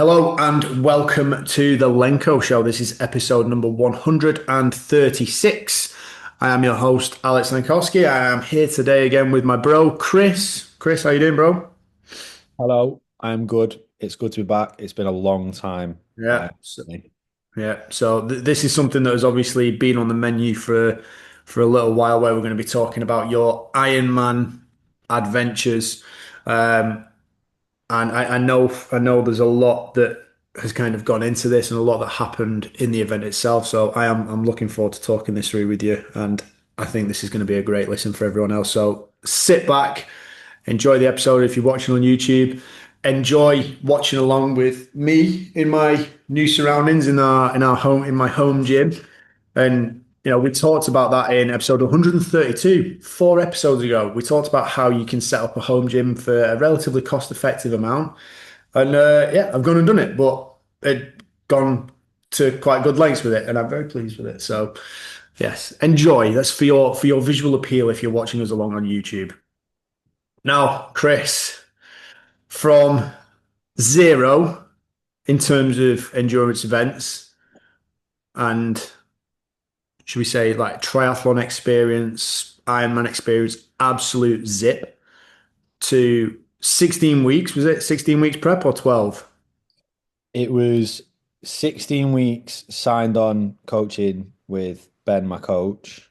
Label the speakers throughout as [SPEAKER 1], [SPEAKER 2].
[SPEAKER 1] Hello and welcome to the Lenko Show. This is episode number 136. I am your host, Alex Lenkowski. I am here today again with my bro, Chris. Chris, how you doing, bro?
[SPEAKER 2] Hello, I'm good. It's good to be back. It's been a long time.
[SPEAKER 1] Yeah. Yeah. So this is something that has obviously been on the menu for a little while, where we're going to be talking about your Ironman adventures. Um, And I know there's a lot that has kind of gone into this and a lot that happened in the event itself. So I'm looking forward to talking this through with you. And I think this is going to be a great listen for everyone else. So sit back, enjoy the episode if you're watching on YouTube. Enjoy watching along with me in my new surroundings in our home in my home gym. And we talked about that in episode 132, 4 episodes ago. We talked about how you can set up a home gym for a relatively cost-effective amount. And yeah, I've gone and done it, but it gone to quite good lengths with it, and I'm very pleased with it. So yes, enjoy. That's for your visual appeal if you're watching us along on YouTube. Now, Chris, from zero in terms of endurance events and should we say like triathlon experience, Ironman experience, absolute zip to 16 weeks, was it 16 weeks prep or 12?
[SPEAKER 2] It was 16 weeks signed on coaching with Ben, my coach.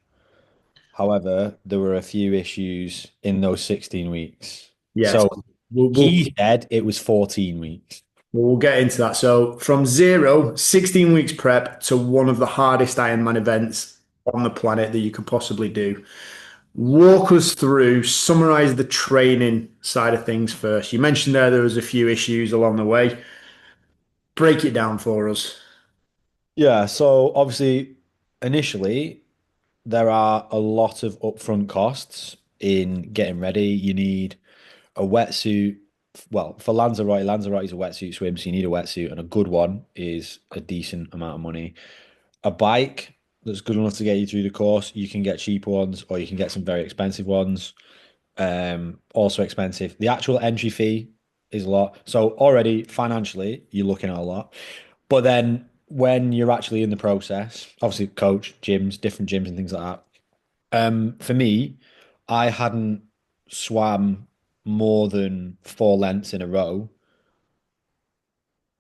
[SPEAKER 2] However, there were a few issues in those 16 weeks.
[SPEAKER 1] Yes.
[SPEAKER 2] So
[SPEAKER 1] We'll, we'll,
[SPEAKER 2] he said it was 14 weeks.
[SPEAKER 1] we'll get into that. So from zero, 16 weeks prep to one of the hardest Ironman events on the planet that you could possibly do. Walk us through, summarize the training side of things first. You mentioned there was a few issues along the way. Break it down for us.
[SPEAKER 2] Yeah, so obviously, initially, there are a lot of upfront costs in getting ready. You need a wetsuit. Well, for Lanzarote, Lanzarote is a wetsuit swim, so you need a wetsuit, and a good one is a decent amount of money. A bike that's good enough to get you through the course, you can get cheaper ones, or you can get some very expensive ones. Also expensive. The actual entry fee is a lot. So already financially, you're looking at a lot. But then when you're actually in the process, obviously coach, gyms, different gyms and things like that. For me, I hadn't swam more than 4 lengths in a row,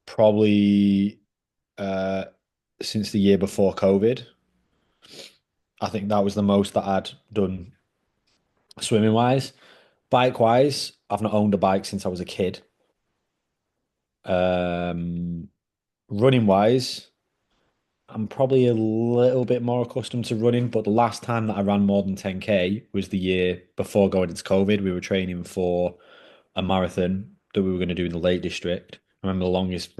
[SPEAKER 2] probably uh, since the year before COVID. I think that was the most that I'd done swimming wise. Bike wise, I've not owned a bike since I was a kid. Um, Running wise, I'm probably a little bit more accustomed to running, but the last time that I ran more than 10K was the year before going into COVID. We were training for a marathon that we were going to do in the Lake District. I remember the longest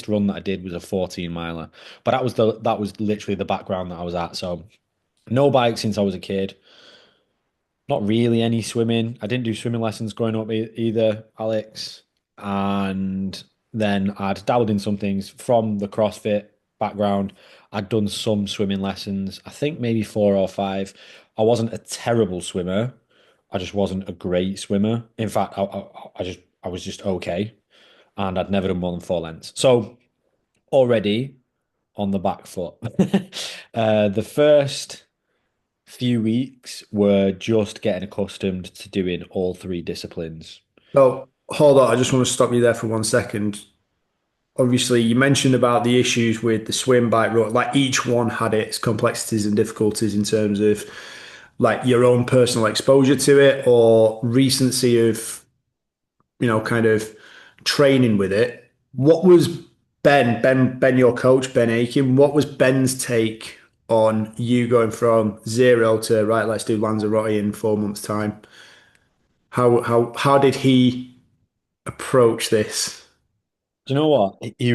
[SPEAKER 2] run that I did was a 14 miler. But that was literally the background that I was at. So no bike since I was a kid. Not really any swimming. I didn't do swimming lessons growing up either, Alex. And then I'd dabbled in some things from the CrossFit background. I'd done some swimming lessons, I think maybe 4 or 5. I wasn't a terrible swimmer. I just wasn't a great swimmer. In fact, I was just okay. And I'd never done more than 4 lengths. So already on the back foot. The first few weeks were just getting accustomed to doing all three disciplines.
[SPEAKER 1] So hold on, I just want to stop you there for 1 second. Obviously, you mentioned about the issues with the swim, bike, row. Like each one had its complexities and difficulties in terms of like your own personal exposure to it or recency of, kind of training with it. What was Ben, your coach, Ben Aiken, what was Ben's take on you going from zero to right, let's do Lanzarote in 4 months' time? How did he approach this?
[SPEAKER 2] Do you know what? Uh, he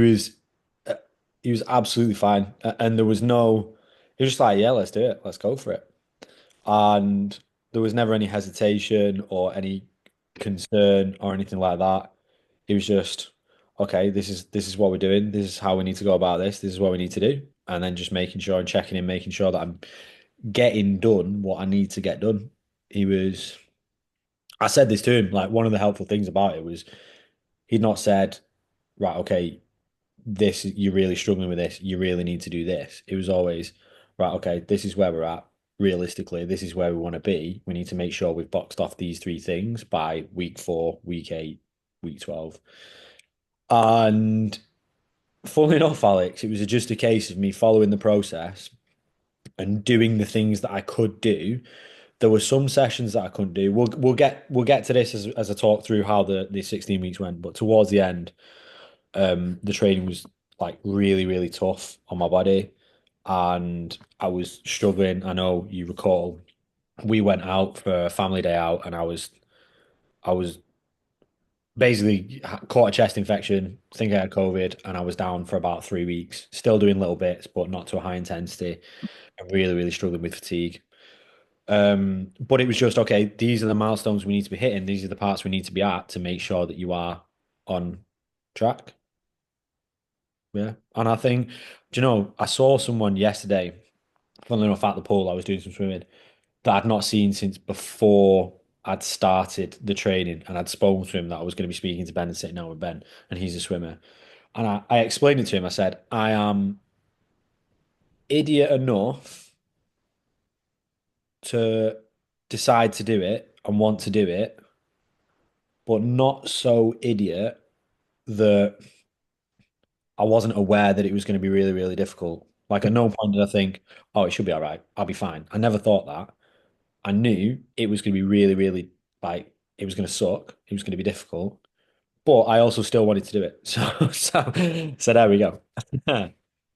[SPEAKER 2] was absolutely fine, and there was no. He was just like, yeah, let's do it, let's go for it, and there was never any hesitation or any concern or anything like that. He was just, okay, this is what we're doing. This is how we need to go about this. This is what we need to do, and then just making sure and checking in, making sure that I'm getting done what I need to get done. He was. I said this to him. Like one of the helpful things about it was he'd not said, right, okay, this you're really struggling with this, you really need to do this. It was always, right, okay, this is where we're at. Realistically, this is where we want to be. We need to make sure we've boxed off these three things by week 4, week 8, week 12. And funnily enough, Alex, it was just a case of me following the process and doing the things that I could do. There were some sessions that I couldn't do. We'll get to this as I talk through how the 16 weeks went. But towards the end, the training was like really, really tough on my body, and I was struggling. I know you recall we went out for a family day out, and I was basically caught a chest infection, think I had COVID, and I was down for about 3 weeks, still doing little bits, but not to a high intensity, and really, really struggling with fatigue. But it was just okay, these are the milestones we need to be hitting, these are the parts we need to be at to make sure that you are on track. Yeah. And I think, do you know, I saw someone yesterday, funnily enough, at the pool, I was doing some swimming, that I'd not seen since before I'd started the training. And I'd spoken to him that I was going to be speaking to Ben and sitting down with Ben, and he's a swimmer. And I explained it to him. I said, I am idiot enough to decide to do it and want to do it, but not so idiot that I wasn't aware that it was going to be really, really difficult. Like at no point did I think, oh, it should be all right. I'll be fine. I never thought that. I knew it was going to be really, really like it was going to suck. It was going to be difficult, but I also still wanted to do it. So there we go.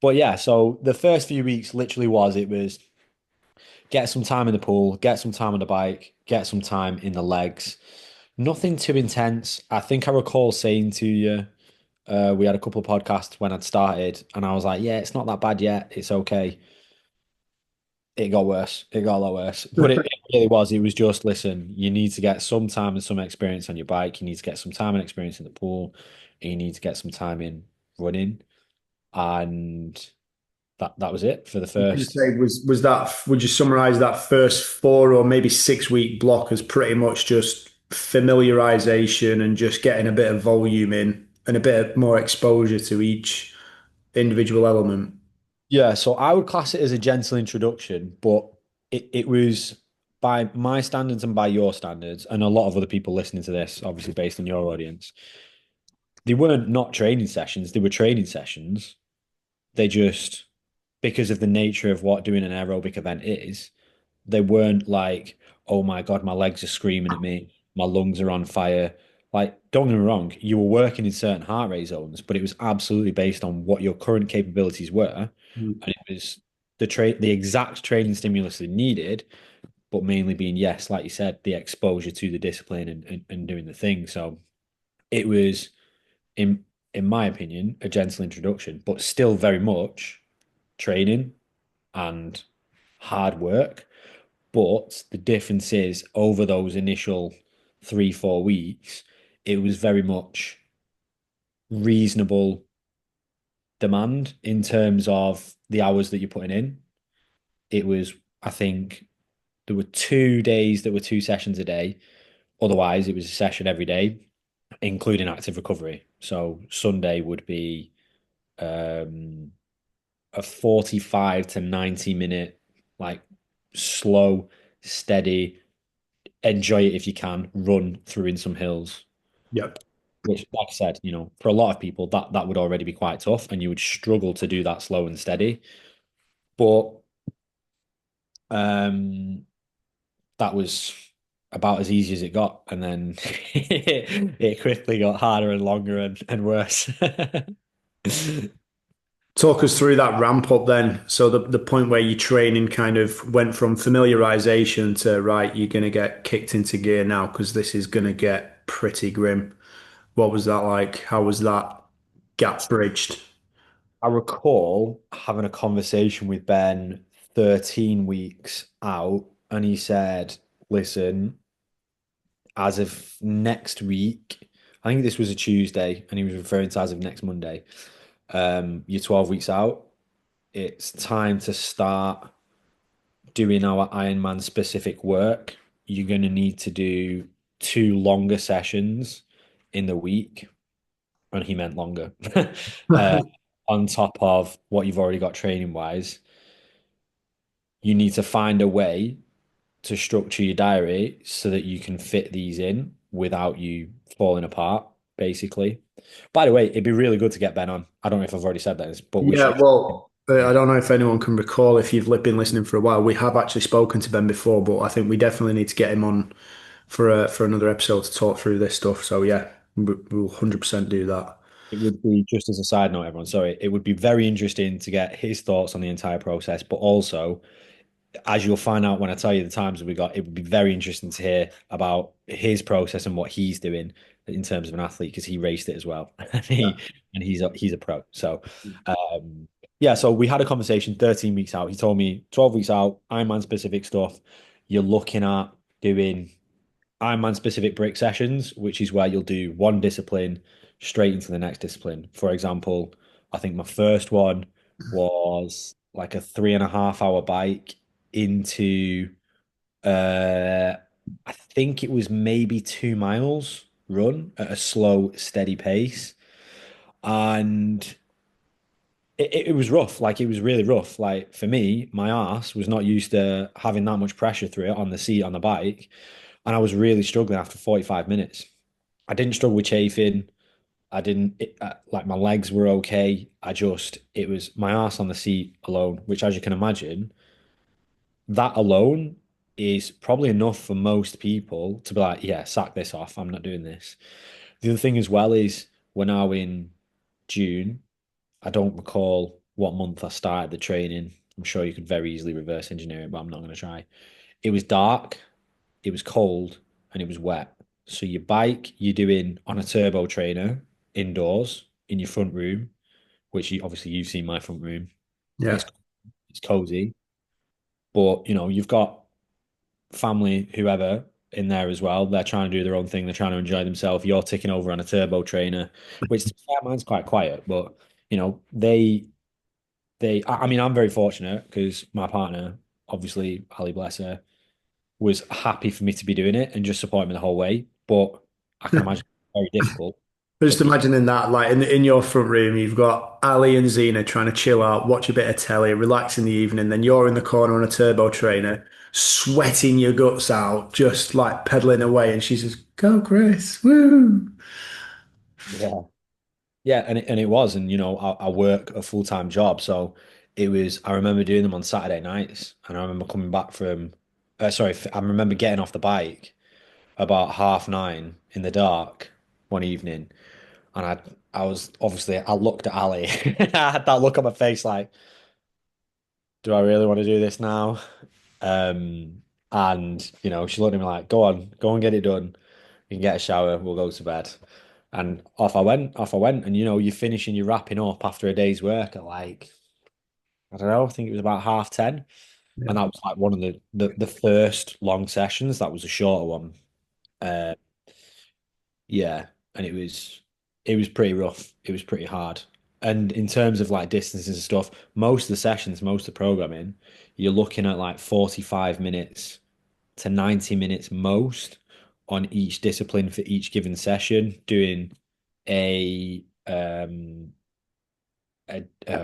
[SPEAKER 2] But yeah, so the first few weeks literally it was get some time in the pool, get some time on the bike, get some time in the legs. Nothing too intense. I think I recall saying to you, we had a couple of podcasts when I'd started, and I was like, yeah, it's not that bad yet. It's okay. It got worse. It got a lot worse. But it really was. It was just, listen, you need to get some time and some experience on your bike. You need to get some time and experience in the pool. And you need to get some time in running. And that was it for the
[SPEAKER 1] I was going to
[SPEAKER 2] first.
[SPEAKER 1] say, was that, would you summarize that first 4 or maybe 6 week block as pretty much just familiarization and just getting a bit of volume in and a bit more exposure to each individual element?
[SPEAKER 2] Yeah, so I would class it as a gentle introduction, but it was by my standards and by your standards, and a lot of other people listening to this, obviously based on your audience, they weren't not training sessions, they were training sessions. They just, because of the nature of what doing an aerobic event is, they weren't like, oh my God, my legs are screaming at me, my lungs are on fire. Like, don't get me wrong, you were working in certain heart rate zones, but it was absolutely based on what your current capabilities were.
[SPEAKER 1] Mm.
[SPEAKER 2] And it was the exact training stimulus they needed, but mainly being, yes, like you said, the exposure to the discipline and doing the thing. So it was in in my opinion, a gentle introduction, but still very much training and hard work. But the difference is over those initial 3, 4 weeks, it was very much reasonable demand in terms of the hours that you're putting in. It was, I think, there were 2 days that were 2 sessions a day. Otherwise, it was a session every day, including active recovery. So Sunday would be um, a 45 to 90 minute, like slow, steady, enjoy it if you can, run through in some hills.
[SPEAKER 1] Yep.
[SPEAKER 2] Which, like I said, for a lot of people, that would already be quite tough, and you would struggle to do that slow and steady. But um, that was about as easy as it got, and then it quickly got harder and longer and worse.
[SPEAKER 1] Talk us through that ramp up then. So the point where your training kind of went from familiarization to, right, you're going to get kicked into gear now because this is going to get pretty grim. What was that like? How was that gap bridged?
[SPEAKER 2] I recall having a conversation with Ben 13 weeks out, and he said, listen, as of next week, I think this was a Tuesday, and he was referring to as of next Monday, you're 12 weeks out. It's time to start doing our Ironman specific work. You're going to need to do 2 longer sessions in the week. and he meant longer. uh, on top of what you've already got training wise, you need to find a way to structure your diary so that you can fit these in without you falling apart, basically. By the way, it'd be really good to get Ben on. I don't know if I've already said that, but we
[SPEAKER 1] Yeah,
[SPEAKER 2] should.
[SPEAKER 1] well, I don't know if anyone can recall if you've been listening for a while. We have actually spoken to Ben before, but I think we definitely need to get him on for another episode to talk through this stuff. So yeah, we'll 100% do that.
[SPEAKER 2] It would be, just as a side note, everyone, sorry, it would be very interesting to get his thoughts on the entire process, but also, as you'll find out when I tell you the times that we got, it would be very interesting to hear about his process and what he's doing in terms of an athlete because he raced it as well, and he's a pro. So, um, yeah. So we had a conversation. 13 weeks out, he told me 12 weeks out, Ironman specific stuff. You're looking at doing Ironman specific break sessions, which is where you'll do one discipline straight into the next discipline. For example, I think my first one was like a 3.5 hour bike into I think it was maybe 2 miles run at a slow, steady pace. And it was rough. Like it was really rough. Like for me, my ass was not used to having that much pressure through it on the seat on the bike. And I was really struggling after 45 minutes. I didn't struggle with chafing. I didn't like my legs were okay. It was my ass on the seat alone, which as you can imagine, that alone is probably enough for most people to be like, yeah, sack this off. I'm not doing this. The other thing as well is we're now in June. I don't recall what month I started the training. I'm sure you could very easily reverse engineer it, but I'm not going to try. It was dark, it was cold, and it was wet. So your bike, you're doing on a turbo trainer indoors in your front room, which obviously you've seen my front room. It's
[SPEAKER 1] Yeah.
[SPEAKER 2] it's cozy, but you've got family, whoever in there as well. They're trying to do their own thing. They're trying to enjoy themselves. You're ticking over on a turbo trainer, which to be fair, mine's quite quiet, but I mean, I'm very fortunate because my partner, obviously, Ali bless her, was happy for me to be doing it and just supporting me the whole way. But I can imagine it's very difficult for
[SPEAKER 1] Just
[SPEAKER 2] people.
[SPEAKER 1] imagining that, like in your front room, you've got Ali and Zena trying to chill out, watch a bit of telly, relax in the evening. Then you're in the corner on a turbo trainer, sweating your guts out, just like pedaling away. And she says, "Go, Chris, woo!"
[SPEAKER 2] Yeah. Yeah, and it was, and I work a full-time job, so it was. I remember doing them on Saturday nights, and I remember coming back from, sorry, I remember getting off the bike about 9:30 in the dark one evening, and I looked at Ali, I had that look on my face like, do I really want to do this now? And she looked at me like, go on, go and get it done. You can get a shower, we'll go to bed. And off I went, and you're finishing, you're wrapping up after a day's work at like, I don't know, I think it was about 10:30. And
[SPEAKER 1] Yeah.
[SPEAKER 2] that was like one of the first long sessions. That was a shorter one. Uh, yeah, and it was pretty rough. It was pretty hard. And in terms of like distances and stuff, most of the sessions, most of the programming, you're looking at like 45 minutes to 90 minutes most on each discipline for each given session, doing a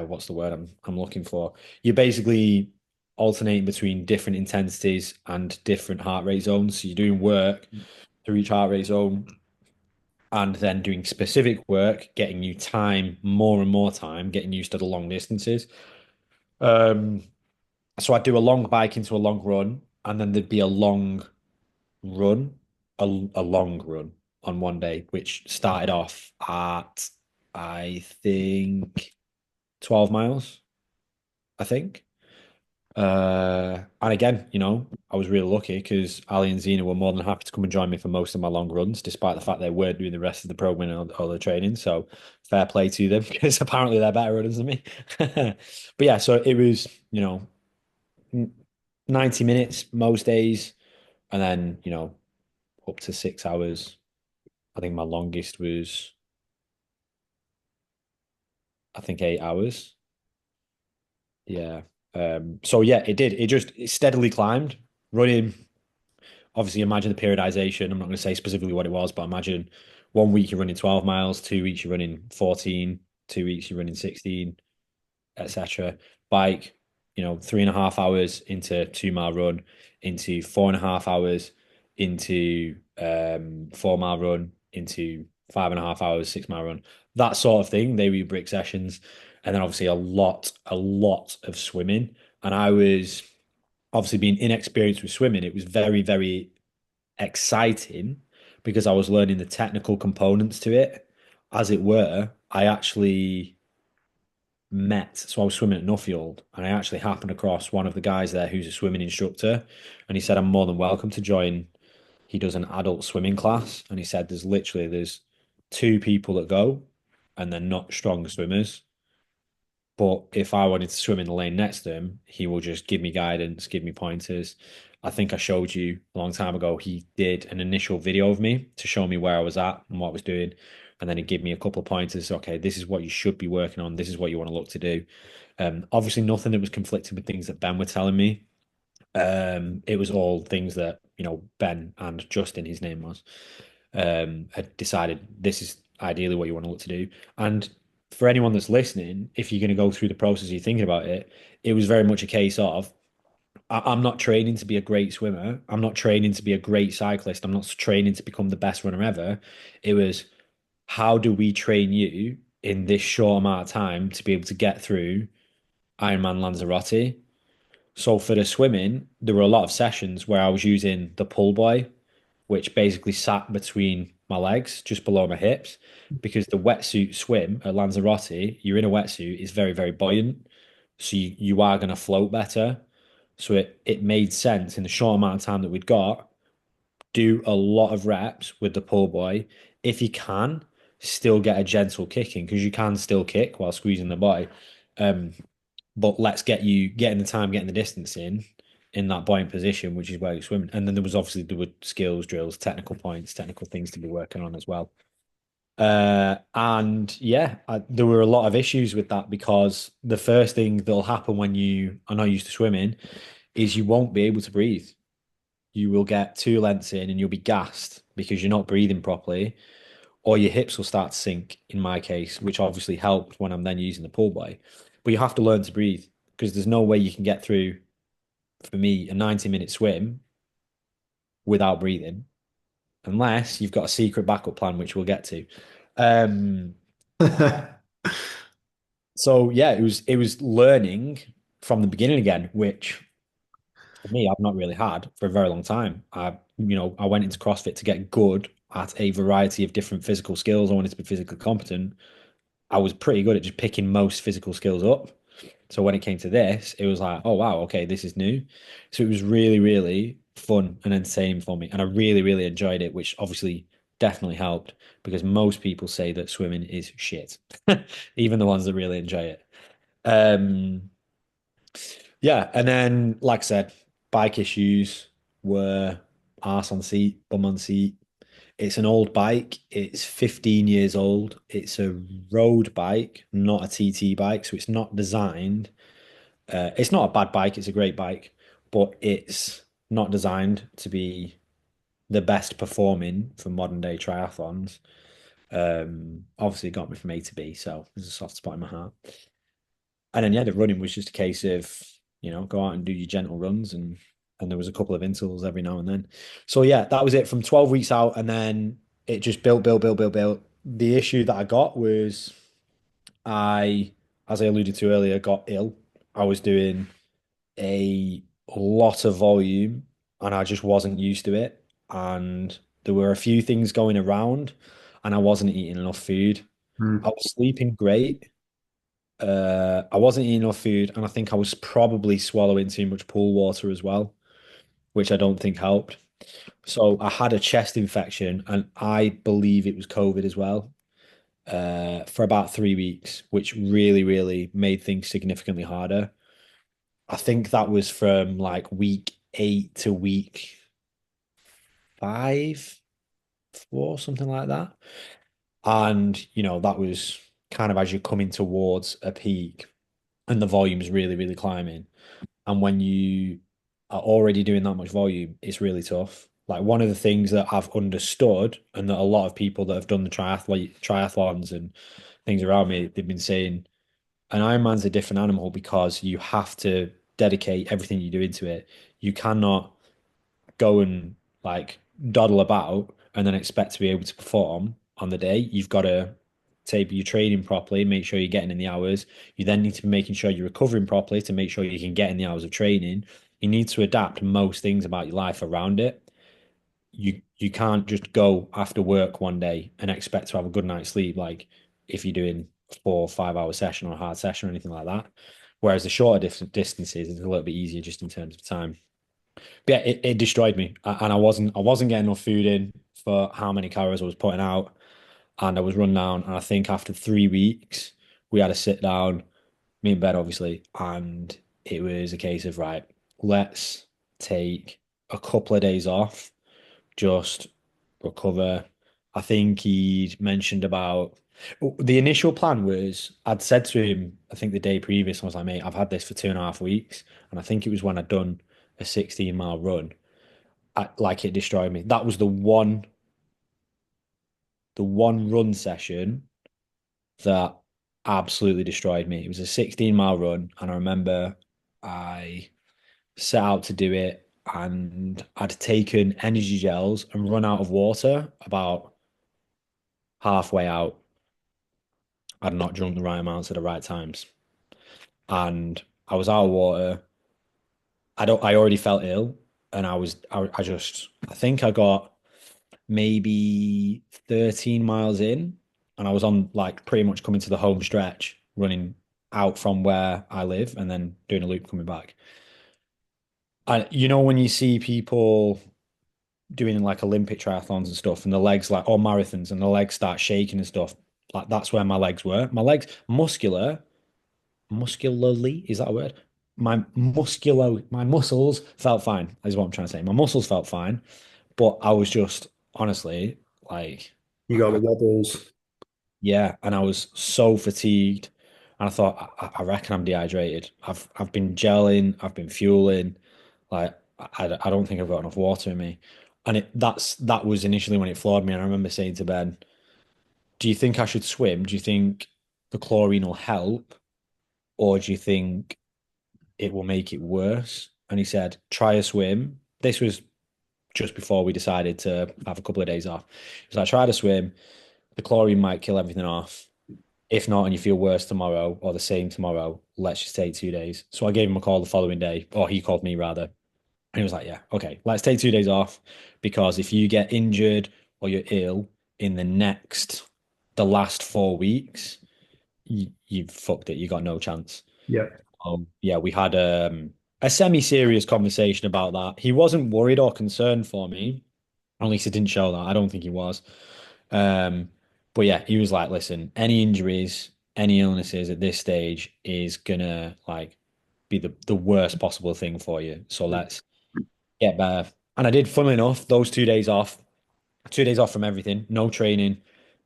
[SPEAKER 2] what's the word I'm looking for? You're basically alternating between different intensities and different heart rate zones. So you're doing work through each heart rate zone and then doing specific work, getting you time, more and more time, getting used to the long distances. Um, so I'd do a long bike into a long run, and then there'd be a long run, a long run on one day, which started off at I think 12 miles, I think. And again, I was really lucky because Ali and Zena were more than happy to come and join me for most of my long runs, despite the fact they weren't doing the rest of the program and all the training. So fair play to them because apparently they're better runners than me. But yeah, so it was, 90 minutes most days, and then, up to 6 hours. I think my longest was, I think, 8 hours. Yeah. So yeah, it did. It steadily climbed. Running, obviously, imagine the periodization. I'm not going to say specifically what it was, but imagine one week you're running 12 miles, 2 weeks you're running 14, 2 weeks you're running 16, etc. Bike, 3.5 hours into 2 mile run, into 4.5 hours, into 4 mile run, into 5.5 hours, 6 mile run, that sort of thing. They were your brick sessions. And then obviously a lot of swimming. And I was obviously being inexperienced with swimming, it was very, very exciting because I was learning the technical components to it. As it were, I actually so I was swimming at Nuffield and I actually happened across one of the guys there who's a swimming instructor. And he said, I'm more than welcome to join. He does an adult swimming class. And he said, there's two people that go and they're not strong swimmers. But if I wanted to swim in the lane next to him, he will just give me guidance, give me pointers. I think I showed you a long time ago, he did an initial video of me to show me where I was at and what I was doing. And then he gave me a couple of pointers. Okay, this is what you should be working on. This is what you want to look to do. Obviously, nothing that was conflicting with things that Ben were telling me. It was all things that, Ben and Justin, his name was, had decided this is ideally what you want to look to do. And for anyone that's listening, if you're going to go through the process, you're thinking about it, it was very much a case of I'm not training to be a great swimmer. I'm not training to be a great cyclist. I'm not training to become the best runner ever. It was how do we train you in this short amount of time to be able to get through Ironman Lanzarote? So for the swimming, there were a lot of sessions where I was using the pull buoy, which basically sat between my legs, just below my hips, because the wetsuit swim at Lanzarote, you're in a wetsuit, is very, very buoyant. So you are going to float better. So it made sense in the short amount of time that we'd got, do a lot of reps with the pull buoy. If you can, still get a gentle kick in because you can still kick while squeezing the buoy. Um, but let's getting the time, getting the distance in that buoyant position, which is where you're swimming. And then there were skills drills, technical points, technical things to be working on as well. And yeah, there were a lot of issues with that because the first thing that'll happen when you are not used to swimming is you won't be able to breathe. You will get two lengths in and you'll be gassed because you're not breathing properly, or your hips will start to sink in my case, which obviously helped when I'm then using the pull buoy. But you have to learn to breathe because there's no way you can get through, for me, a 90-minute swim without breathing, unless you've got a secret backup plan, which we'll get to. Um, so yeah, it was learning from the beginning again, which for me I've not really had for a very long time. I went into CrossFit to get good at a variety of different physical skills. I wanted to be physically competent. I was pretty good at just picking most physical skills up. So when it came to this, it was like, oh wow, okay, this is new. So it was really, really fun and entertaining for me. And I really, really enjoyed it, which obviously definitely helped because most people say that swimming is shit, even the ones that really enjoy it. Um, yeah, and then like I said, bike issues were arse on seat, bum on seat. It's an old bike. It's 15 years old. It's a road bike, not a TT bike. So it's not designed. It's not a bad bike. It's a great bike, but it's not designed to be the best performing for modern day triathlons. Obviously, it got me from A to B, so there's a soft spot in my heart. And then yeah, the running was just a case of go out and do your gentle runs and there was a couple of intervals every now and then. So yeah, that was it from 12 weeks out, and then it just built, built, built, built, built. The issue that I got was I, as I alluded to earlier, got ill. I was doing a lot of volume and I just wasn't used to it. And there were a few things going around and I wasn't eating enough food. I
[SPEAKER 1] Mm.
[SPEAKER 2] was sleeping great. I wasn't eating enough food, and I think I was probably swallowing too much pool water as well, which I don't think helped. So I had a chest infection, and I believe it was COVID as well, for about 3 weeks, which really, really made things significantly harder. I think that was from like week 8 to week 5, 4, something like that. And, that was kind of as you're coming towards a peak and the volume's really, really climbing. And when you are already doing that much volume, it's really tough. Like one of the things that I've understood, and that a lot of people that have done the triathlons and things around me, they've been saying an Ironman's a different animal because you have to dedicate everything you do into it. You cannot go and like dawdle about and then expect to be able to perform on the day. You've got to take your training properly, make sure you're getting in the hours. You then need to be making sure you're recovering properly to make sure you can get in the hours of training. You need to adapt most things about your life around it. You can't just go after work one day and expect to have a good night's sleep, like if you're doing a 4 or 5 hour session or a hard session or anything like that. Whereas the shorter distances is a little bit easier just in terms of time. But yeah, it destroyed me, and I wasn't getting enough food in for how many calories I was putting out, and I was run down. And I think after 3 weeks, we had a sit down, me in bed obviously, and it was a case of right, let's take a couple of days off, just recover. I think he'd mentioned about the initial plan was I'd said to him, I think the day previous, I was like, mate, I've had this for 2.5 weeks. And I think it was when I'd done a 16-mile run. Like it destroyed me. That was the one run session that absolutely destroyed me. It was a 16-mile run, and I remember I set out to do it, and I'd taken energy gels and run out of water about halfway out. I'd not drunk the right amounts at the right times, and I was out of water. I already felt ill, and I think I got maybe 13 miles in, and I was on like pretty much coming to the home stretch, running out from where I live and then doing a loop coming back. And when you see people doing like Olympic triathlons and stuff, and the legs like or marathons, and the legs start shaking and stuff, like that's where my legs were. My legs muscularly, is that a word? My muscles felt fine, is what I'm trying to say. My muscles felt fine, but I was just honestly like,
[SPEAKER 1] You got the wobbles.
[SPEAKER 2] yeah, and I was so fatigued, and I thought, I reckon I'm dehydrated. I've been gelling, I've been fueling, like I don't think I've got enough water in me, and that was initially when it floored me. And I remember saying to Ben, "Do you think I should swim? Do you think the chlorine will help, or do you think it will make it worse?" And he said, "Try a swim." This was just before we decided to have a couple of days off. So I tried to swim. The chlorine might kill everything off. If not, and you feel worse tomorrow or the same tomorrow, let's just take 2 days. So I gave him a call the following day, or he called me rather. And he was like, yeah, okay, let's take 2 days off because if you get injured or you're ill in the last 4 weeks, you've fucked it. You got no chance.
[SPEAKER 1] Yeah.
[SPEAKER 2] Yeah, we had a semi-serious conversation about that. He wasn't worried or concerned for me. At least it didn't show that. I don't think he was. Um, but yeah, he was like, listen, any injuries, any illnesses at this stage is gonna like be the worst possible thing for you. So let's get better. And I did, funnily enough, those 2 days off, 2 days off from everything, no training.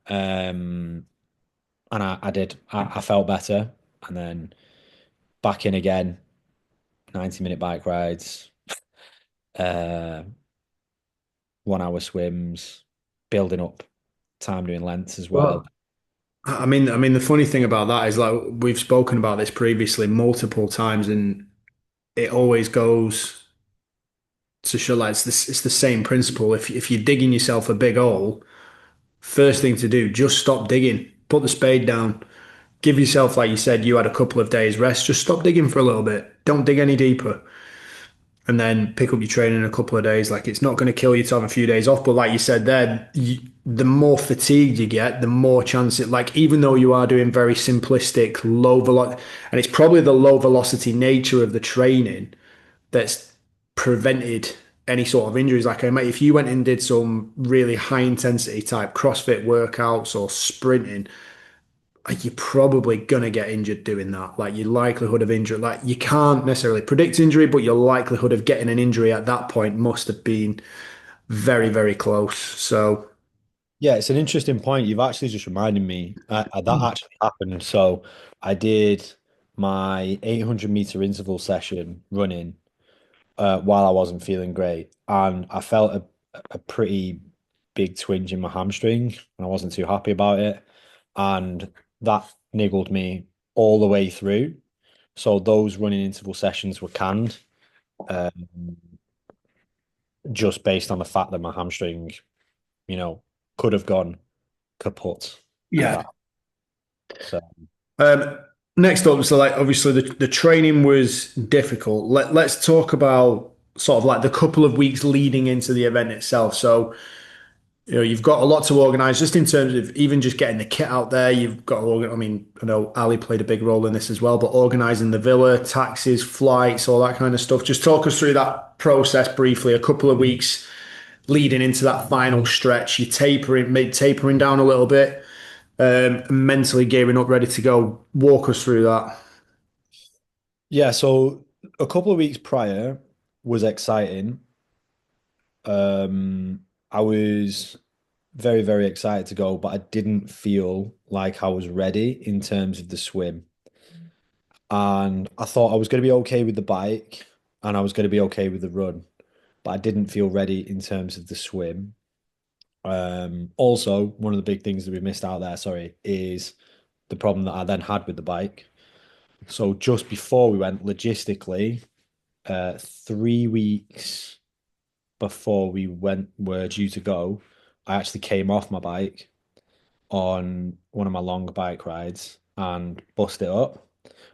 [SPEAKER 2] Um, and I felt better. And then back in again, 90-minute bike rides, uh, 1 hour swims, building up time doing lengths as well.
[SPEAKER 1] Well, I mean, the funny thing about that is like we've spoken about this previously multiple times, and it always goes to show like it's the same principle. If you're digging yourself a big hole, first thing to do, just stop digging. Put the spade down. Give yourself, like you said, you had a couple of days rest. Just stop digging for a little bit. Don't dig any deeper. And then pick up your training in a couple of days. Like it's not going to kill you to have a few days off. But like you said there, the more fatigued you get, the more chance it, like, even though you are doing very simplistic, low velocity, and it's probably the low velocity nature of the training that's prevented any sort of injuries. Like, if you went and did some really high intensity type CrossFit workouts or sprinting, like, you're probably gonna get injured doing that. Like your likelihood of injury, like you can't necessarily predict injury, but your likelihood of getting an injury at that point must have been very, very close. So,
[SPEAKER 2] Yeah, it's an interesting point. You've actually just reminded me that actually happened. So I did my 800-meter interval session running while I wasn't feeling great, and I felt a pretty big twinge in my hamstring, and I wasn't too happy about it. And that niggled me all the way through. So those running interval sessions were canned, um, just based on the fact that my hamstring, you know, could have gone kaput if
[SPEAKER 1] Yeah.
[SPEAKER 2] that. So
[SPEAKER 1] Um, Next up, so like obviously the training was difficult. Let's talk about sort of like the couple of weeks leading into the event itself. So, you know, you've got a lot to organize just in terms of even just getting the kit out there. You've got to I mean, I know Ali played a big role in this as well, but organizing the villa, taxis, flights, all that kind of stuff. Just talk us through that process briefly, a couple of weeks leading into that final stretch. You're tapering down a little bit, mentally gearing up, ready to go. Walk us through that.
[SPEAKER 2] yeah, so a couple of weeks prior was exciting. I was very, very excited to go, but I didn't feel like I was ready in terms of the swim. And I thought I was going to be okay with the bike and I was going to be okay with the run, but I didn't feel ready in terms of the swim. Also, one of the big things that we missed out there, sorry, is the problem that I then had with the bike. So just before we went, logistically, 3 weeks before we were due to go, I actually came off my bike on one of my long bike rides and bust it up.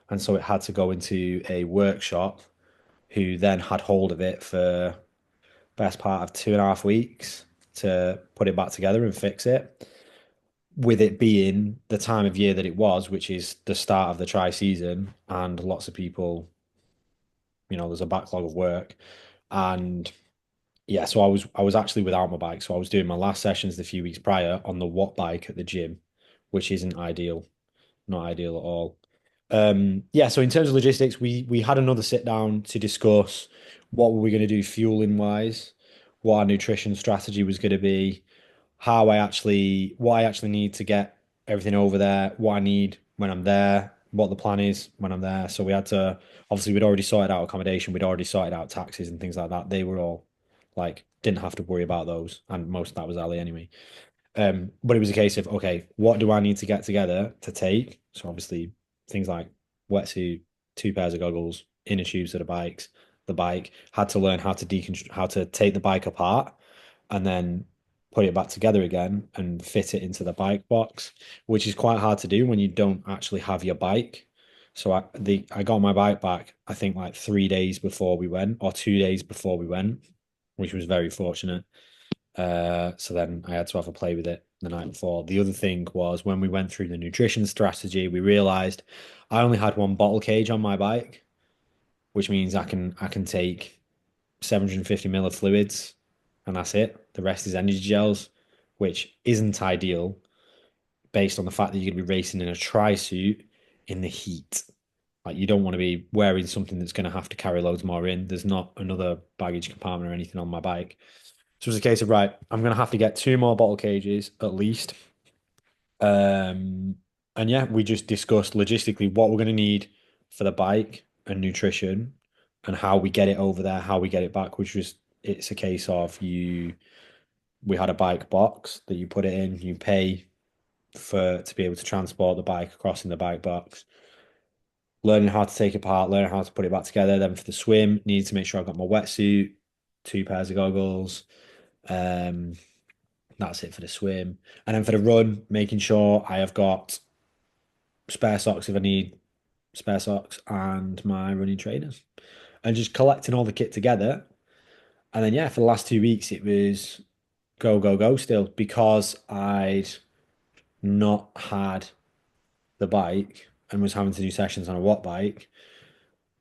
[SPEAKER 2] And so it had to go into a workshop who then had hold of it for best part of 2.5 weeks to put it back together and fix it. With it being the time of year that it was, which is the start of the tri season, and lots of people, there's a backlog of work. And yeah, so I was actually without my bike. So I was doing my last sessions the few weeks prior on the Watt bike at the gym, which isn't ideal, not ideal at all. Yeah, so in terms of logistics, we had another sit down to discuss what were we going to do fueling wise, what our nutrition strategy was going to be, what I actually need to get everything over there, what I need when I'm there, what the plan is when I'm there. So we had to obviously we'd already sorted out accommodation, we'd already sorted out taxes and things like that. They were all like didn't have to worry about those, and most of that was Ali anyway. But it was a case of, okay, what do I need to get together to take? So obviously things like wetsuit, two pairs of goggles, inner tubes for the bike, had to learn how to take the bike apart and then put it back together again and fit it into the bike box, which is quite hard to do when you don't actually have your bike. So I got my bike back, I think like 3 days before we went, or 2 days before we went, which was very fortunate. So then I had to have a play with it the night before. The other thing was when we went through the nutrition strategy, we realized I only had one bottle cage on my bike, which means I can take 750 ml of fluids and that's it. The rest is energy gels, which isn't ideal based on the fact that you're going to be racing in a tri suit in the heat. Like you don't want to be wearing something that's going to have to carry loads more in. There's not another baggage compartment or anything on my bike. So it was a case of, right, I'm going to have to get two more bottle cages at least. Um, and yeah, we just discussed logistically what we're going to need for the bike and nutrition and how we get it over there, how we get it back, it's a case of we had a bike box that you put it in, you pay to be able to transport the bike across in the bike box, learning how to take it apart, learning how to put it back together. Then for the swim, needed to make sure I got my wetsuit, two pairs of goggles. Um, That's it for the swim. And then for the run, making sure I have got spare socks if I need spare socks and my running trainers. And just collecting all the kit together. And then, yeah, for the last 2 weeks, it was go, go, go still because I'd not had the bike and was having to do sessions on a watt bike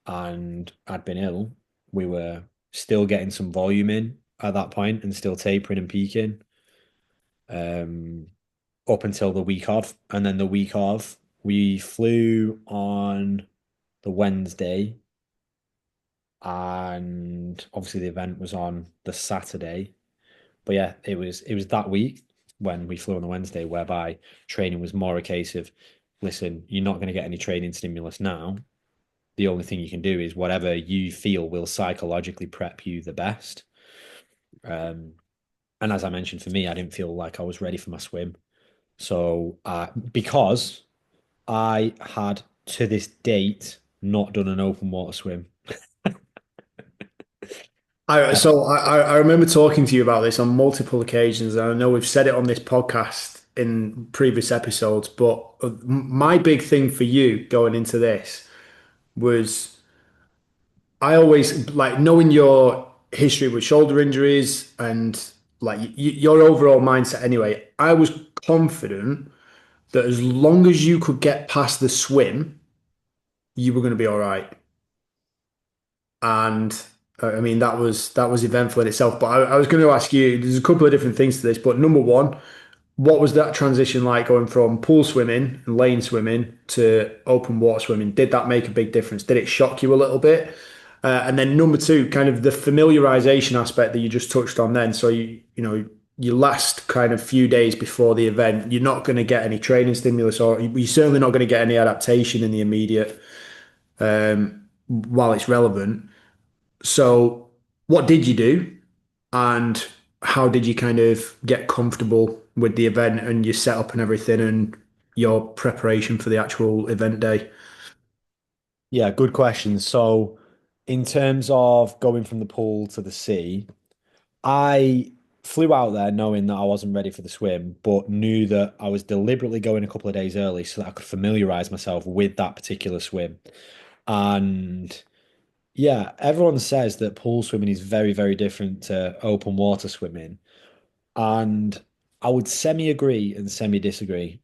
[SPEAKER 2] and I'd been ill. We were still getting some volume in at that point and still tapering and peaking. Um, up until the week of. And then the week of, we flew on the Wednesday. And obviously the event was on the Saturday. But yeah, it was that week when we flew on the Wednesday whereby training was more a case of, listen, you're not going to get any training stimulus now. The only thing you can do is whatever you feel will psychologically prep you the best. Um, And as I mentioned, for me, I didn't feel like I was ready for my swim. So, because I had to this date not done an open water swim.
[SPEAKER 1] I,
[SPEAKER 2] Uh,
[SPEAKER 1] so I remember talking to you about this on multiple occasions, and I know we've said it on this podcast in previous episodes, but my big thing for you going into this was I always like knowing your history with shoulder injuries and like your overall mindset anyway. I was confident that as long as you could get past the swim, you were going to be all right. And I mean that was eventful in itself. But I was going to ask you, there's a couple of different things to this, but number one, what was that transition like going from pool swimming and lane swimming to open water swimming? Did that make a big difference? Did it shock you a little bit? And then number two, kind of the familiarization aspect that you just touched on then. So you know, your last kind of few days before the event, you're not going to get any training stimulus, or you're certainly not going to get any adaptation in the immediate while it's relevant. So, what did you do, and how did you kind of get comfortable with the event and your setup and everything, and your preparation for the actual event day?
[SPEAKER 2] yeah, good question. So, in terms of going from the pool to the sea, I flew out there knowing that I wasn't ready for the swim, but knew that I was deliberately going a couple of days early so that I could familiarize myself with that particular swim. And yeah, everyone says that pool swimming is very, very different to open water swimming. And I would semi agree and semi disagree.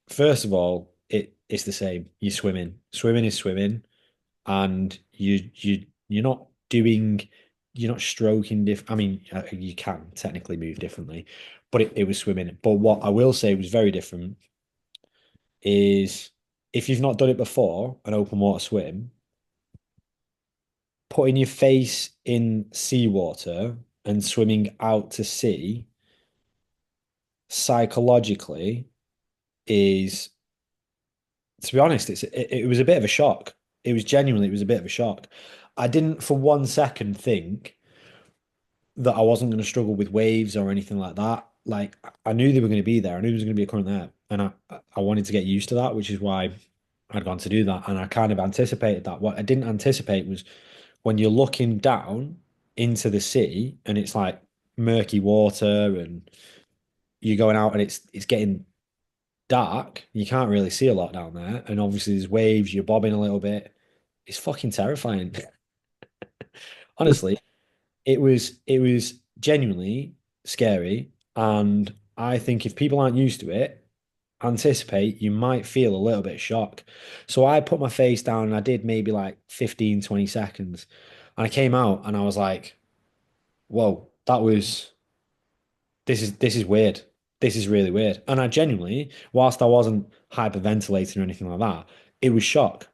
[SPEAKER 2] First of all, it's the same. You're swimming. Swimming is swimming, and you're not doing, you're not stroking I mean, you can technically move differently, but it was swimming. But what I will say was very different is if you've not done it before, an open water swim, putting your face in seawater and swimming out to sea psychologically is, to be honest, it was a bit of a shock. It was a bit of a shock. I didn't for one second think that I wasn't going to struggle with waves or anything like that. Like I knew they were going to be there. I knew there was going to be a current there, and I wanted to get used to that, which is why I'd gone to do that. And I kind of anticipated that. What I didn't anticipate was when you're looking down into the sea and it's like murky water and you're going out and it's getting dark. You can't really see a lot down there, and obviously there's waves. You're bobbing a little bit. It's fucking terrifying. Honestly, it was genuinely scary, and I think if people aren't used to it, anticipate you might feel a little bit of shock. So I put my face down and I did maybe like 15, 20 seconds. And I came out and I was like, whoa, this is weird. This is really weird. And I genuinely, whilst I wasn't hyperventilating or anything like that, it was shock.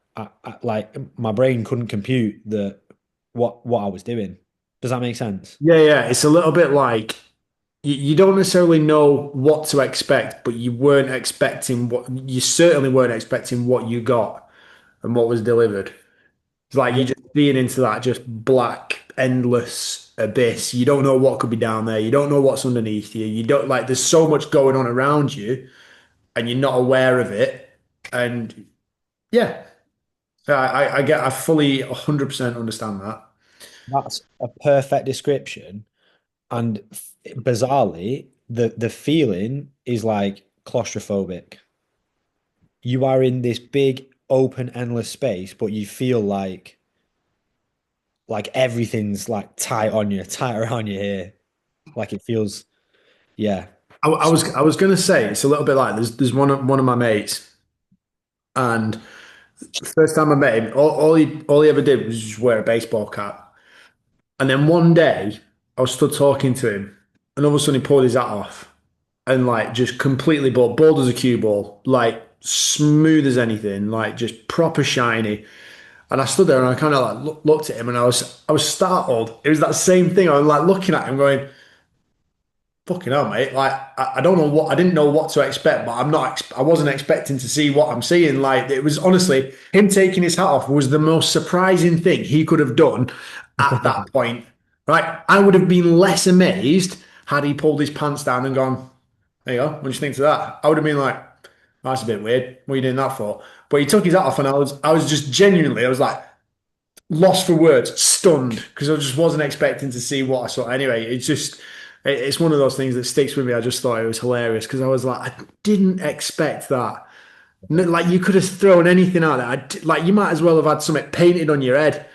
[SPEAKER 2] Like my brain couldn't compute what I was doing. Does that make sense?
[SPEAKER 1] Yeah, yeah. It's a little bit like you don't necessarily know what to expect, but you certainly weren't expecting what you got and what was delivered. It's like
[SPEAKER 2] Yeah,
[SPEAKER 1] you're just being into that just black, endless abyss. You don't know what could be down there. You don't know what's underneath you. You don't like there's so much going on around you and you're not aware of it. And yeah, I fully 100% understand that.
[SPEAKER 2] that's a perfect description. And bizarrely, the feeling is like claustrophobic. You are in this big, open, endless space, but you feel like everything's like tight on you, tight around you here. Like it feels, yeah.
[SPEAKER 1] I was gonna say it's a little bit like there's one of my mates, and the first time I met him, all he ever did was just wear a baseball cap. And then one day I was stood talking to him, and all of a sudden he pulled his hat off and like just completely bald as a cue ball, like smooth as anything, like just proper shiny. And I stood there and I kind of like looked at him and I was startled. It was that same thing. I was like looking at him going, fucking hell, mate. Like, I don't know I didn't know what to expect, but I wasn't expecting to see what I'm seeing. Like, it was honestly, him taking his hat off was the most surprising thing he could have done at that point, right? I would have been less amazed had he pulled his pants down and gone, there you go, what do you think to that? I would have been like, that's a bit weird. What are you doing that for? But he took his hat off and I was just genuinely, I was like, lost for words, stunned, because I just wasn't expecting to see what I saw. Anyway, it's one of those things that sticks with me. I just thought it was hilarious because I was like, I didn't expect that. Like you could have thrown anything out there. Like you might as well have had something painted on your head.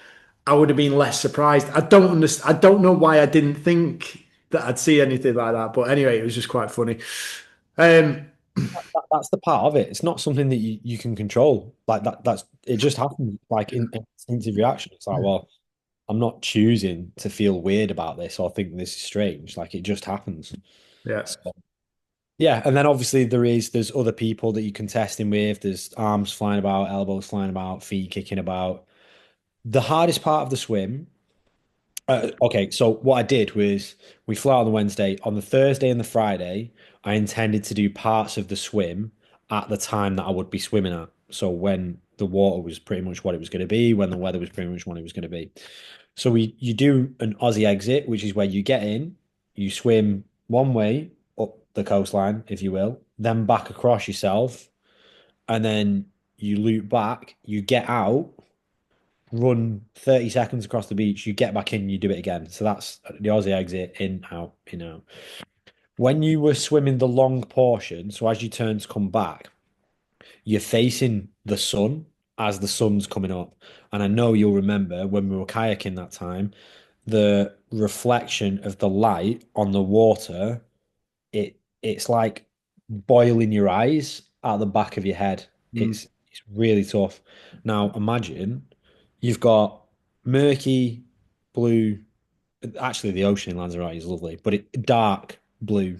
[SPEAKER 1] I would have been less surprised. I don't understand. I don't know why I didn't think that I'd see anything like that. But anyway, it was just quite funny. Um,
[SPEAKER 2] That's the part of it. It's not something that you can control. Like that's it just happens like in instinctive reaction. It's like, well, I'm not choosing to feel weird about this or think this is strange. Like it just happens.
[SPEAKER 1] yeah.
[SPEAKER 2] So, yeah, and then obviously there's other people that you can test in with. There's arms flying about, elbows flying about, feet kicking about. The hardest part of the swim. Okay, so what I did was we flew out on the Wednesday. On the Thursday and the Friday, I intended to do parts of the swim at the time that I would be swimming at. So when the water was pretty much what it was going to be, when the weather was pretty much what it was going to be. So you do an Aussie exit, which is where you get in, you swim one way up the coastline, if you will, then back across yourself, and then you loop back, you get out, run 30 seconds across the beach, you get back in, you do it again. So that's the Aussie exit, in, out, in, out. When you were swimming the long portion, so as you turn to come back, you're facing the sun as the sun's coming up. And I know you'll remember when we were kayaking that time, the reflection of the light on the water, it's like boiling your eyes at the back of your head.
[SPEAKER 1] Mm,
[SPEAKER 2] It's really tough. Now imagine you've got murky blue. Actually, the ocean in Lanzarote is lovely, but dark blue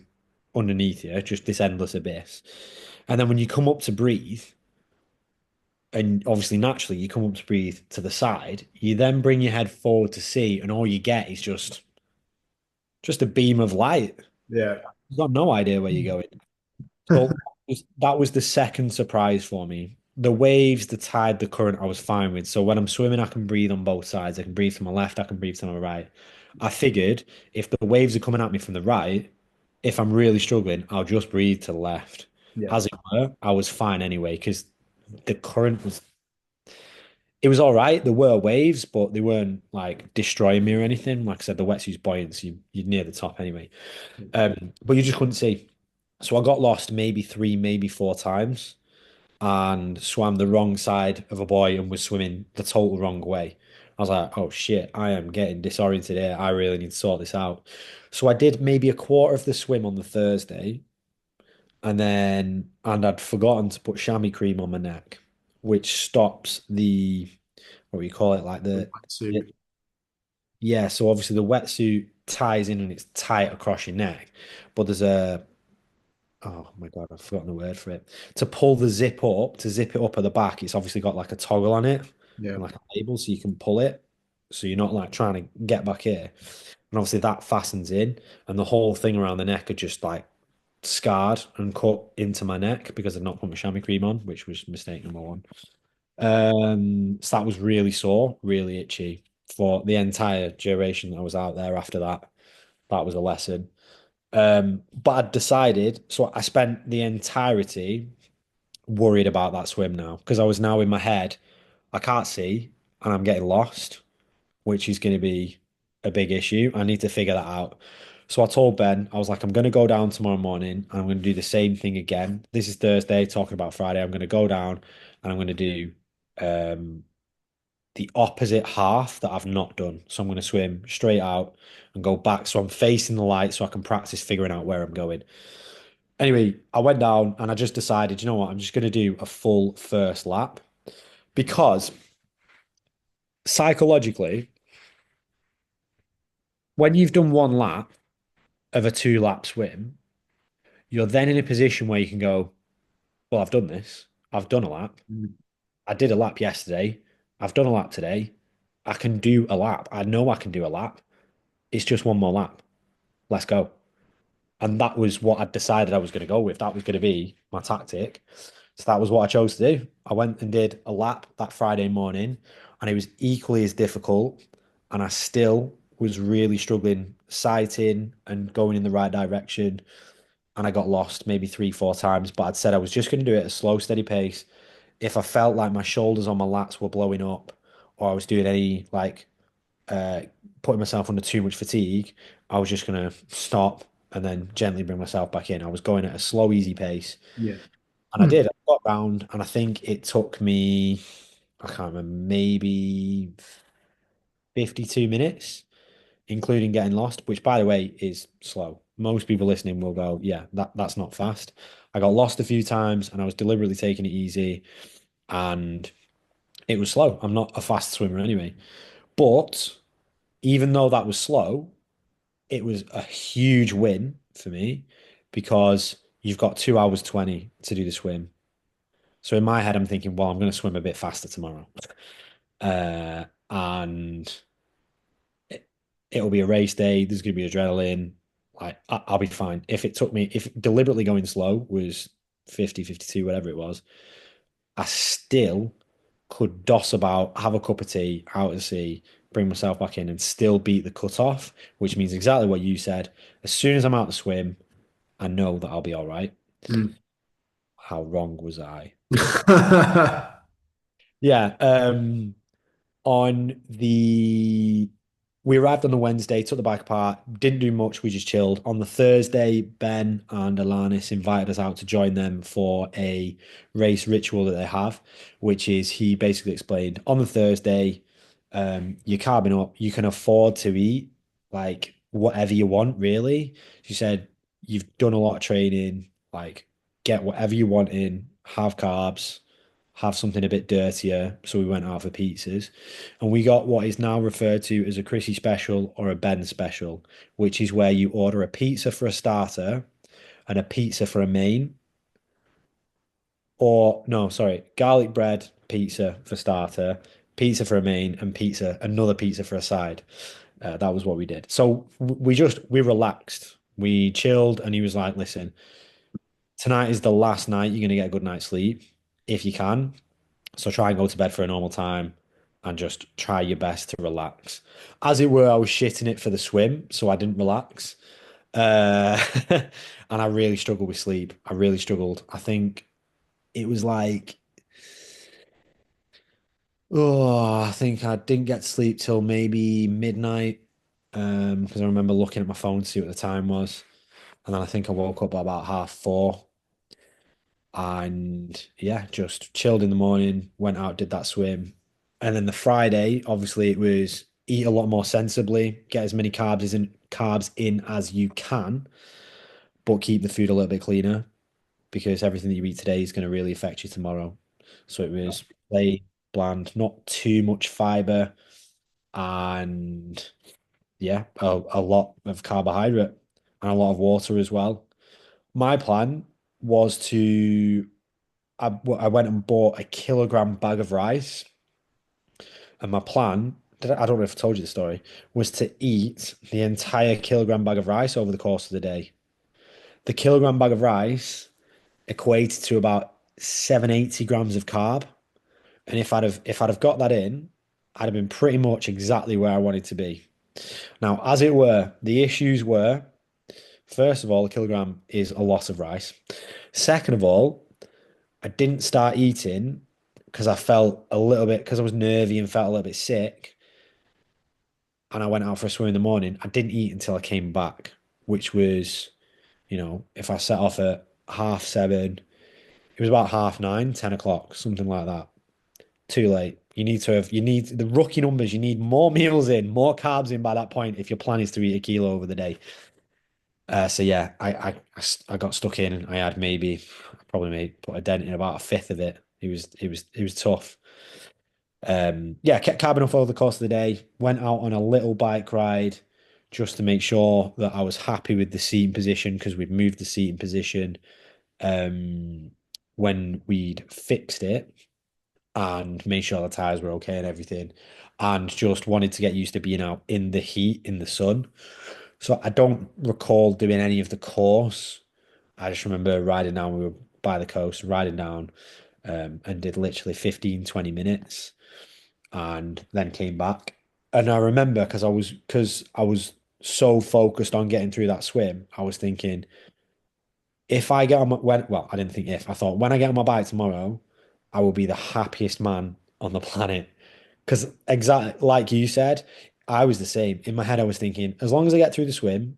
[SPEAKER 2] underneath you, just this endless abyss. And then when you come up to breathe, and obviously naturally you come up to breathe to the side, you then bring your head forward to see, and all you get is just a beam of light.
[SPEAKER 1] yeah.
[SPEAKER 2] You've got no idea where you're going. So that was the second surprise for me. The waves, the tide, the current, I was fine with. So when I'm swimming, I can breathe on both sides. I can breathe to my left, I can breathe to my right. I figured if the waves are coming at me from the right, if I'm really struggling, I'll just breathe to the left.
[SPEAKER 1] Yeah.
[SPEAKER 2] As it were, I was fine anyway, because the current was, it was all right. There were waves, but they weren't like destroying me or anything. Like I said, the wetsuit's buoyant, so you're near the top anyway. But you just couldn't see. So I got lost maybe three, maybe four times and swam the wrong side of a buoy and was swimming the total wrong way. I was like, oh shit, I am getting disoriented here. I really need to sort this out. So I did maybe a quarter of the swim on the Thursday, and I'd forgotten to put chamois cream on my neck, which stops the, what do you call it, like
[SPEAKER 1] Suit.
[SPEAKER 2] yeah, so obviously the wetsuit ties in and it's tight across your neck, but there's a, oh my God, I've forgotten the word for it. To pull the zip up, to zip it up at the back, it's obviously got like a toggle on it
[SPEAKER 1] Yeah.
[SPEAKER 2] and like a label so you can pull it. So you're not like trying to get back here. And obviously that fastens in and the whole thing around the neck are just like scarred and cut into my neck because I'd not put my chamois cream on, which was mistake number one. So that was really sore, really itchy for the entire duration that I was out there after that. That was a lesson. But I'd decided, so I spent the entirety worried about that swim now because I was now in my head, I can't see and I'm getting lost, which is going to be a big issue. I need to figure that out. So I told Ben, I was like, I'm going to go down tomorrow morning and I'm going to do the same thing again. This is Thursday, talking about Friday. I'm going to go down and I'm going to do um, the opposite half that I've not done. So I'm going to swim straight out and go back. So I'm facing the light so I can practice figuring out where I'm going. Anyway, I went down and I just decided, you know what, I'm just going to do a full first lap because psychologically, when you've done one lap of a 2 lap swim, you're then in a position where you can go, well, I've done this. I've done a lap.
[SPEAKER 1] Mm,
[SPEAKER 2] I did a lap yesterday. I've done a lap today. I can do a lap. I know I can do a lap. It's just one more lap. Let's go. And that was what I decided I was going to go with. That was going to be my tactic. So that was what I chose to do. I went and did a lap that Friday morning, and it was equally as difficult. And I still was really struggling sighting and going in the right direction. And I got lost maybe three, four times. But I'd said I was just going to do it at a slow, steady pace. If I felt like my shoulders on my lats were blowing up, or I was doing any like uh, putting myself under too much fatigue, I was just gonna stop and then gently bring myself back in. I was going at a slow, easy pace,
[SPEAKER 1] Yeah.
[SPEAKER 2] and I
[SPEAKER 1] Hmm.
[SPEAKER 2] did. I got round, and I think it took me, I can't remember, maybe 52 minutes, including getting lost, which, by the way, is slow. Most people listening will go, "Yeah, that's not fast." I got lost a few times, and I was deliberately taking it easy, and it was slow. I'm not a fast swimmer anyway, but even though that was slow, it was a huge win for me because you've got 2 hours 20 to do the swim. So in my head, I'm thinking, well, I'm going to swim a bit faster tomorrow. And it'll be a race day. There's going to be adrenaline. Like, I'll be fine. If it took me, if deliberately going slow was 50, 52, whatever it was, I still could doss about, have a cup of tea out at sea, bring myself back in and still beat the cutoff, which means exactly what you said. As soon as I'm out to swim, I know that I'll be all right.
[SPEAKER 1] Hmm.
[SPEAKER 2] How wrong was I? Yeah. On the We arrived on the Wednesday, took the bike apart, didn't do much, we just chilled. On the Thursday, Ben and Alanis invited us out to join them for a race ritual that they have, which is he basically explained on the Thursday, you're carbing up, you can afford to eat like whatever you want, really. She said, you've done a lot of training, like get whatever you want in, have carbs, have something a bit dirtier. So we went out for pizzas and we got what is now referred to as a Chrissy special or a Ben special, which is where you order a pizza for a starter and a pizza for a main. Or, no, sorry, garlic bread pizza for starter, pizza for a main, and another pizza for a side. That was what we did. So we relaxed, we chilled, and he was like, listen, tonight is the last night you're going to get a good night's sleep if you can. So try and go to bed for a normal time and just try your best to relax. As it were, I was shitting it for the swim, so I didn't relax. And I really struggled with sleep. I really struggled. I think it was like, oh, I think I didn't get to sleep till maybe midnight. Because I remember looking at my phone to see what the time was. And then I think I woke up at about 4:30. And yeah, just chilled in the morning, went out, did that swim. And then the Friday, obviously, it was eat a lot more sensibly, get as many carbs in as you can, but keep the food a little bit cleaner because everything that you eat today is going to really affect you tomorrow. So it was plain, bland, not too much fiber, and yeah, a lot of carbohydrate and a lot of water as well. My plan was I went and bought a kilogram bag of rice, and my plan, I don't know if I told you the story, was to eat the entire kilogram bag of rice over the course of the day. The kilogram bag of rice equates to about 780 grams of carb, and if I'd have got that in, I'd have been pretty much exactly where I wanted to be. Now, as it were, the issues were, first of all, a kilogram is a lot of rice. Second of all, I didn't start eating because I felt a little bit, because I was nervy and felt a little bit sick. And I went out for a swim in the morning. I didn't eat until I came back, which was, if I set off at 7:30, it was about 9:30, 10 o'clock, something like that. Too late. You need the rookie numbers. You need more meals in, more carbs in by that point if your plan is to eat a kilo over the day. So yeah, I got stuck in. I had maybe, I probably made put a dent in about a fifth of it. It was tough. Yeah, kept carb enough over the course of the day. Went out on a little bike ride just to make sure that I was happy with the seating position because we'd moved the seating position um, when we'd fixed it and made sure the tires were okay and everything. And just wanted to get used to being out in the heat, in the sun. So I don't recall doing any of the course. I just remember riding down, we were by the coast, riding down, and did literally 15, 20 minutes and then came back. And I remember because I was so focused on getting through that swim, I was thinking if I get on my when well, I didn't think if I thought when I get on my bike tomorrow, I will be the happiest man on the planet. Because exactly like you said, I was the same. In my head, I was thinking, as long as I get through the swim,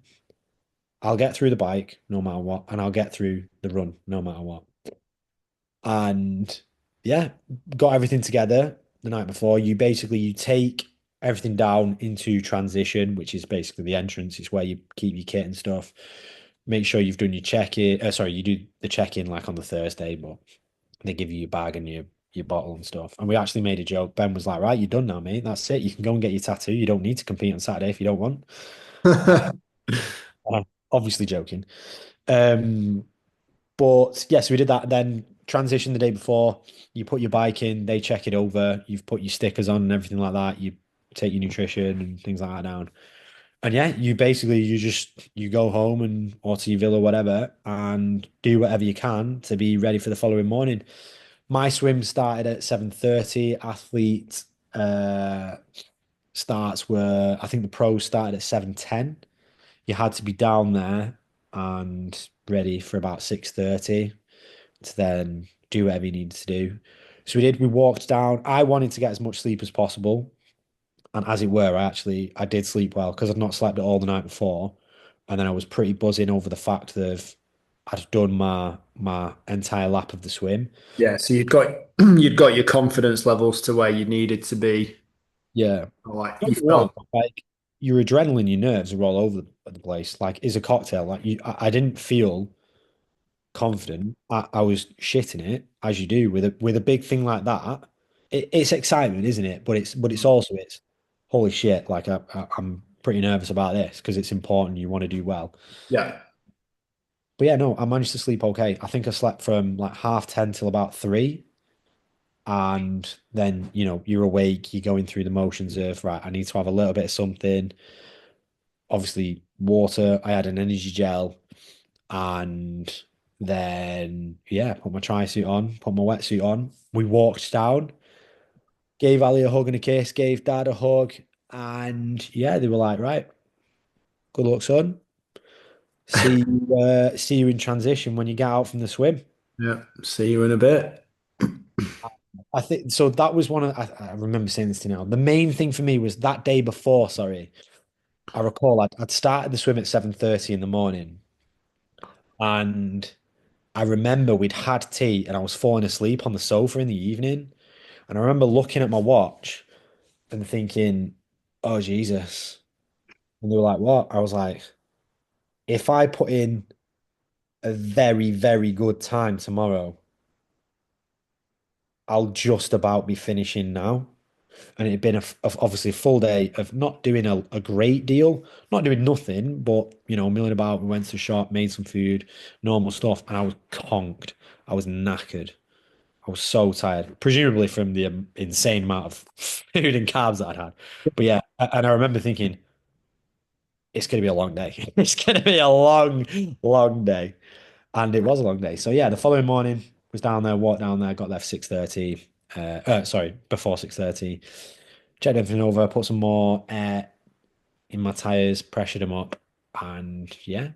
[SPEAKER 2] I'll get through the bike no matter what, and I'll get through the run no matter what. And yeah, got everything together the night before. You take everything down into transition, which is basically the entrance. It's where you keep your kit and stuff. Make sure you've done your check-in. Sorry, you do the check-in like on the Thursday, but they give you your bag and your bottle and stuff. And we actually made a joke. Ben was like, "Right, you're done now, mate. That's it. You can go and get your tattoo. You don't need to compete on Saturday if you don't want." Uh, Obviously joking. Um, but yes, we did that. Then transition the day before. You put your bike in, they check it over. You've put your stickers on and everything like that. You take your nutrition and things like that down. And yeah, you go home and or to your villa or whatever and do whatever you can to be ready for the following morning. My swim started at 7:30. Athlete uh starts were I think the pros started at 7:10. You had to be down there and ready for about 6:30 to then do whatever you needed to do. So we walked down. I wanted to get as much sleep as possible. And as it were, I did sleep well because I'd not slept at all the night before. And then I was pretty buzzing over the fact that I'd done my entire lap of the swim.
[SPEAKER 1] Yeah, so you'd got you'd got your confidence levels to where you needed to be.
[SPEAKER 2] Yeah.
[SPEAKER 1] Like
[SPEAKER 2] Don't
[SPEAKER 1] you
[SPEAKER 2] get me wrong,
[SPEAKER 1] felt,
[SPEAKER 2] like your adrenaline, your nerves are all over the place. Like is a cocktail. I didn't feel confident. I was shitting it as you do with a big thing like that. It's excitement, isn't it? But it's also it's holy shit. Like I'm pretty nervous about this because it's important. You want to do well.
[SPEAKER 1] yeah,
[SPEAKER 2] But yeah, no, I managed to sleep okay. I think I slept from like 10:30 till about 3. And then, you're awake, you're going through the motions of, right, I need to have a little bit of something. Obviously, water. I had an energy gel. And then, yeah, put my tri suit on, put my wetsuit on. We walked down, gave Ali a hug and a kiss, gave Dad a hug. And yeah, they were like, right, good luck, son. See you in transition when you get out from the swim.
[SPEAKER 1] yeah. See you in a bit.
[SPEAKER 2] I think so. That was one of I remember saying this to you now. The main thing for me was that day before. Sorry, I recall I'd started the swim at 7:30 in the morning, and I remember we'd had tea, and I was falling asleep on the sofa in the evening, and I remember looking at my watch and thinking, "Oh Jesus!" And they were like, "What?" I was like, "If I put in a very, very good time tomorrow, I'll just about be finishing now." And it had been obviously a full day of not doing a great deal, not doing nothing, but milling about. We went to the shop, made some food, normal stuff, and I was conked. I was knackered. I was so tired, presumably from the insane amount of food and carbs that I'd had. But yeah, and I remember thinking, it's going to be a long day. It's going to be a long, long day. And it was a long day. So yeah, the following morning was down there, walked down there, got there for 6:30. Sorry, before 6:30. Checked everything over, put some more air in my tires, pressured them up, and yeah,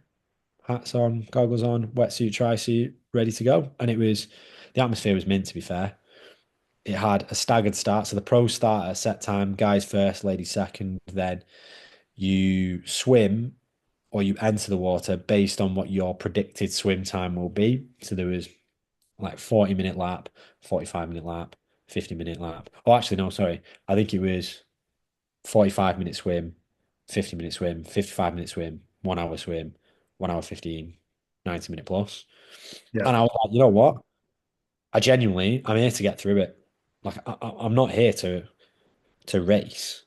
[SPEAKER 2] hats on, goggles on, wetsuit, tri-suit, ready to go. And the atmosphere was mint, to be fair. It had a staggered start. So the pros start at a set time, guys first, ladies second. Then you swim or you enter the water based on what your predicted swim time will be. So there was like 40-minute lap, 45-minute lap, 50-minute lap. Oh, actually, no, sorry. I think it was 45-minute swim, 50-minute swim, 55-minute swim, 1 hour swim, 1 hour 15, 90-minute plus.
[SPEAKER 1] Yeah,
[SPEAKER 2] And I was like, you know what? I'm here to get through it. Like I'm not here to race.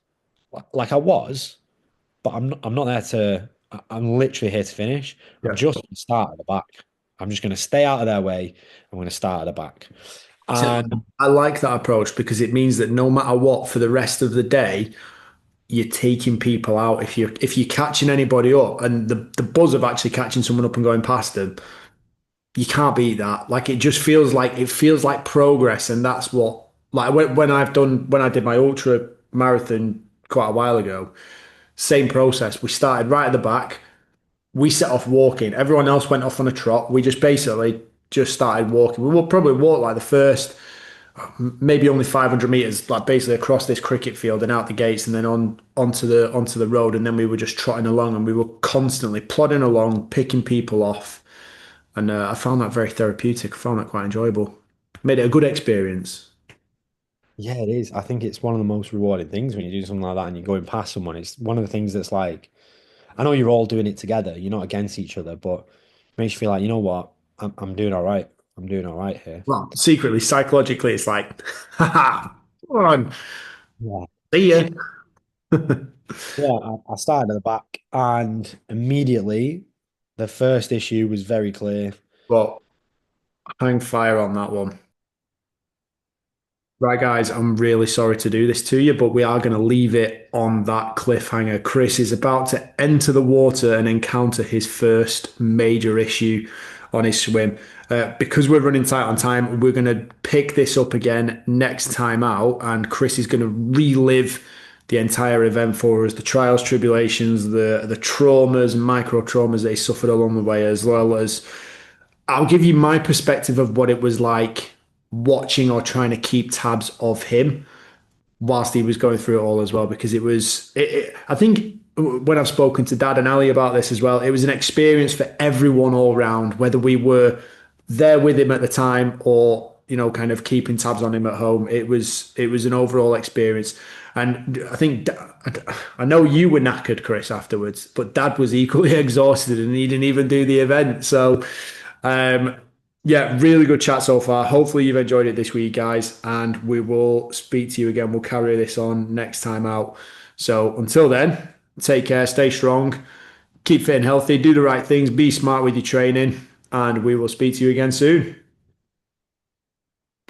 [SPEAKER 2] Like I was, but I'm not there I'm literally here to finish. I'm
[SPEAKER 1] yeah.
[SPEAKER 2] just going to start at the back. I'm just going to stay out of their way. I'm going to start at the back.
[SPEAKER 1] So
[SPEAKER 2] And
[SPEAKER 1] I like that approach because it means that no matter what, for the rest of the day, you're taking people out. If you're catching anybody up, and the buzz of actually catching someone up and going past them, you can't beat that. Like it feels like progress, and that's what like when I did my ultra marathon quite a while ago. Same process. We started right at the back. We set off walking. Everyone else went off on a trot. We just basically just started walking. We will probably walk like the first maybe only 500 meters, like basically across this cricket field and out the gates, and then onto the road. And then we were just trotting along, and we were constantly plodding along, picking people off. And I found that very therapeutic. I found that quite enjoyable. Made it a good experience.
[SPEAKER 2] Yeah, it is. I think it's one of the most rewarding things when you do something like that and you're going past someone. It's one of the things that's like, I know you're all doing it together, you're not against each other, but it makes you feel like, you know what, I'm doing all right. I'm doing all right here.
[SPEAKER 1] Well, secretly, psychologically, it's like, haha, come on,
[SPEAKER 2] Yeah.
[SPEAKER 1] see ya.
[SPEAKER 2] Yeah, I started at the back and immediately the first issue was very clear.
[SPEAKER 1] But hang fire on that one. Right, guys, I'm really sorry to do this to you, but we are going to leave it on that cliffhanger. Chris is about to enter the water and encounter his first major issue on his swim. Because we're running tight on time, we're going to pick this up again next time out, and Chris is going to relive the entire event for us, the trials, tribulations, the traumas, micro traumas that he suffered along the way, as well as I'll give you my perspective of what it was like watching or trying to keep tabs of him whilst he was going through it all as well, because I think when I've spoken to Dad and Ali about this as well, it was an experience for everyone all round, whether we were there with him at the time or, kind of keeping tabs on him at home. It was an overall experience. And I know you were knackered, Chris, afterwards, but Dad was equally exhausted and he didn't even do the event. So, um, yeah, really good chat so far. Hopefully you've enjoyed it this week, guys, and we will speak to you again. We'll carry this on next time out. So until then, take care, stay strong, keep fit and healthy, do the right things, be smart with your training, and we will speak to you again soon.